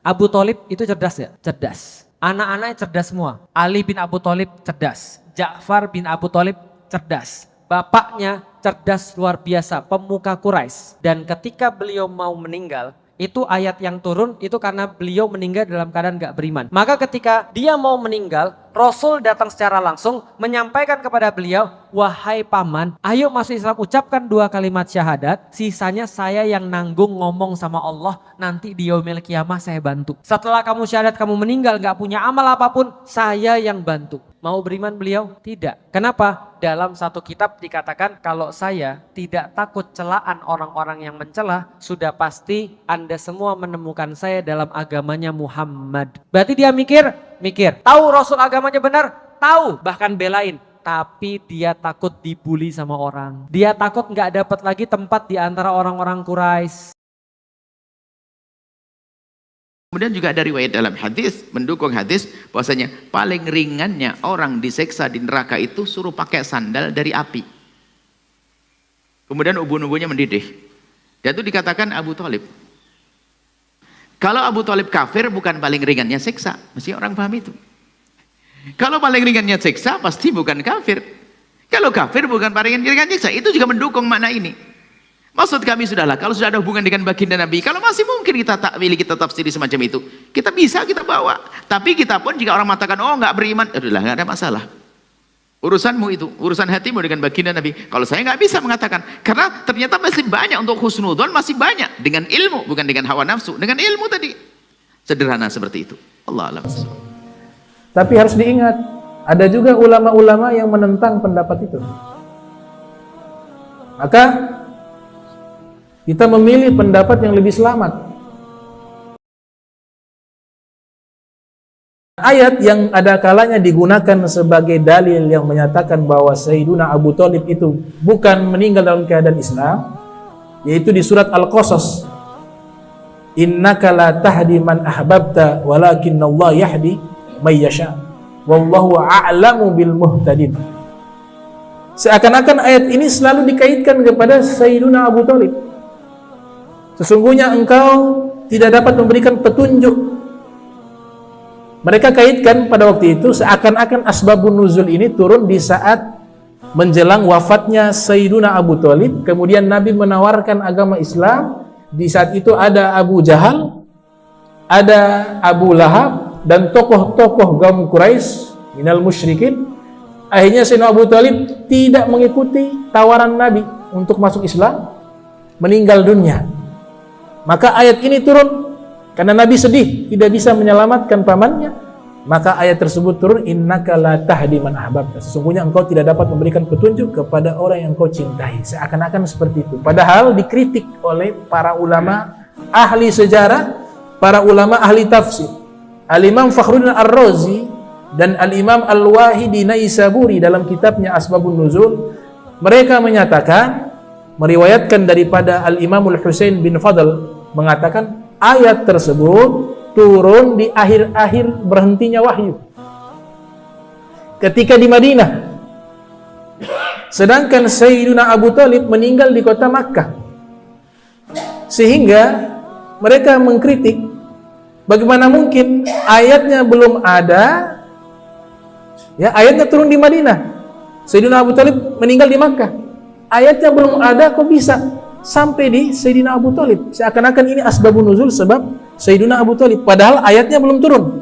Abu Thalib itu cerdas ya? Cerdas. Anak-anaknya cerdas semua. Ali bin Abu Thalib cerdas. Ja'far bin Abu Thalib cerdas. Bapaknya cerdas luar biasa, pemuka Quraisy. Dan ketika beliau mau meninggal, itu ayat yang turun itu karena beliau meninggal dalam keadaan gak beriman. Maka ketika dia mau meninggal, Rasul datang secara langsung menyampaikan kepada beliau, wahai paman, ayo masuk Islam, ucapkan 2 kalimat syahadat, sisanya saya yang nanggung ngomong sama Allah, nanti di yaumil kiamah saya bantu. Setelah kamu syahadat, kamu meninggal gak punya amal apapun, saya yang bantu. Mau beriman beliau? Tidak. Kenapa? Dalam satu kitab dikatakan kalau saya tidak takut celaan orang-orang yang mencela, sudah pasti Anda semua menemukan saya dalam agamanya Muhammad. Berarti dia mikir. Tahu Rasul agamanya benar? Tahu, bahkan belain. Tapi dia takut dibully sama orang. Dia takut nggak dapat lagi tempat di antara orang-orang Quraisy. Kemudian juga ada riwayat dalam hadis, mendukung hadis bahwasanya paling ringannya orang diseksa di neraka itu suruh pakai sandal dari api. Kemudian ubun-ubunnya mendidih. Dan itu dikatakan Abu Thalib. Kalau Abu Thalib kafir bukan paling ringannya seksa. Mesti orang paham itu. Kalau paling ringannya seksa pasti bukan kafir. Kalau kafir bukan paling ringannya seksa. Itu juga mendukung makna ini. Maksud kami sudahlah, kalau sudah ada hubungan dengan baginda Nabi, kalau masih mungkin kita takwili, kita tafsiri semacam itu, kita bisa, kita bawa. Tapi kita pun jika orang mengatakan, oh nggak beriman, adalah nggak ada masalah. Urusanmu itu, urusan hatimu dengan baginda Nabi. Kalau saya nggak bisa mengatakan, karena ternyata masih banyak untuk husnudzon, masih banyak dengan ilmu, bukan dengan hawa nafsu, dengan ilmu tadi. Sederhana seperti itu. Allah alam. Tapi harus diingat, ada juga ulama-ulama yang menentang pendapat itu. Maka kita memilih pendapat yang lebih selamat. Ayat yang ada kalanya digunakan sebagai dalil yang menyatakan bahwa Sayyiduna Abu Thalib itu bukan meninggal dalam keadaan Islam, yaitu di surat Al-Qasas. Innaka la tahdi man ahbabta walakinnallaha yahdi may yasha wallahu a'lamu bil muhtadin. Seakan-akan ayat ini selalu dikaitkan kepada Sayyiduna Abu Thalib. Sesungguhnya engkau tidak dapat memberikan petunjuk. Mereka kaitkan pada waktu itu seakan-akan asbabun nuzul ini turun di saat menjelang wafatnya Sayyiduna Abu Thalib. Kemudian Nabi menawarkan agama Islam. Di saat itu ada Abu Jahal, ada Abu Lahab, dan tokoh-tokoh kaum Quraisy minal musyrikin. Akhirnya Sayyidina Abu Thalib tidak mengikuti tawaran Nabi untuk masuk Islam, meninggal dunia. Maka ayat ini turun karena Nabi sedih tidak bisa menyelamatkan pamannya. Maka ayat tersebut turun, innaka la tahdi man ahbabta. Sesungguhnya engkau tidak dapat memberikan petunjuk kepada orang yang engkau cintai. Seakan-akan seperti itu. Padahal dikritik oleh para ulama ahli sejarah, para ulama ahli tafsir. Al-Imam Fakhruddin Ar-Razi dan Al-Imam Al-Wahidi Naisaburi dalam kitabnya Asbabun Nuzul, mereka menyatakan, meriwayatkan daripada Al-Imamul Husain bin Fadl mengatakan ayat tersebut turun di akhir-akhir berhentinya wahyu ketika di Madinah, sedangkan Sayyiduna Abu Thalib meninggal di kota Makkah. Sehingga mereka mengkritik, bagaimana mungkin ayatnya belum ada, ya, ayatnya turun di Madinah, Sayyiduna Abu Thalib meninggal di Makkah, ayatnya belum ada, kok bisa sampai di Sayyidina Abu Thalib? Seakan-akan ini asbabun nuzul sebab Sayyidina Abu Thalib, padahal ayatnya belum turun.